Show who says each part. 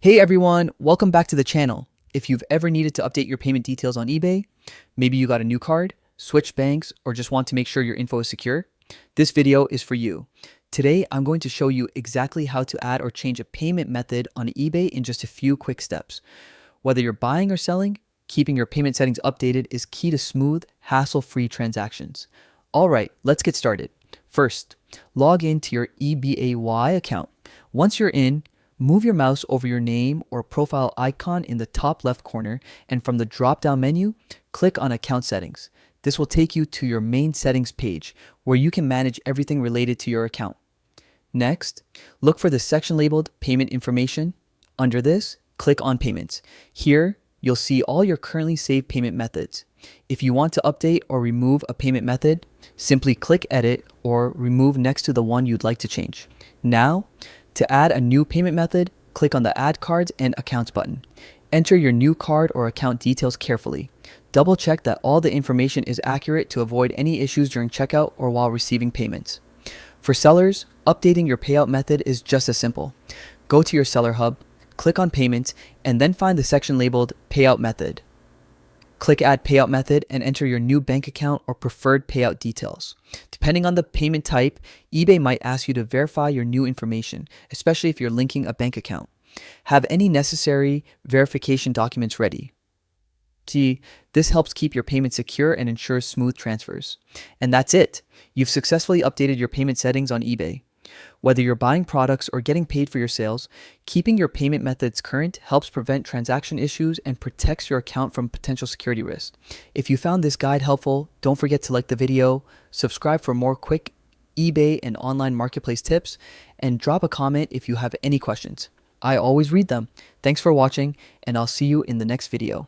Speaker 1: Hey everyone, welcome back to the channel. If you've ever needed to update your payment details on eBay, maybe you got a new card, switched banks, or just want to make sure your info is secure, this video is for you. Today, I'm going to show you exactly how to add or change a payment method on eBay in just a few quick steps. Whether you're buying or selling, keeping your payment settings updated is key to smooth, hassle-free transactions. All right, let's get started. First, log into your eBay account. Once you're in, move your mouse over your name or profile icon in the top left corner, and from the drop-down menu, click on Account Settings. This will take you to your main settings page, where you can manage everything related to your account. Next, look for the section labeled Payment Information. Under this, click on Payments. Here, you'll see all your currently saved payment methods. If you want to update or remove a payment method, simply click Edit or Remove next to the one you'd like to change. Now, to add a new payment method, click on the Add Cards and Accounts button. Enter your new card or account details carefully. Double check that all the information is accurate to avoid any issues during checkout or while receiving payments. For sellers, updating your payout method is just as simple. Go to your Seller Hub, click on Payments, and then find the section labeled Payout Method. Click Add Payout Method and enter your new bank account or preferred payout details. Depending on the payment type, eBay might ask you to verify your new information, especially if you're linking a bank account. Have any necessary verification documents ready. See, this helps keep your payment secure and ensures smooth transfers. And that's it. You've successfully updated your payment settings on eBay. Whether you're buying products or getting paid for your sales, keeping your payment methods current helps prevent transaction issues and protects your account from potential security risks. If you found this guide helpful, don't forget to like the video, subscribe for more quick eBay and online marketplace tips, and drop a comment if you have any questions. I always read them. Thanks for watching, and I'll see you in the next video.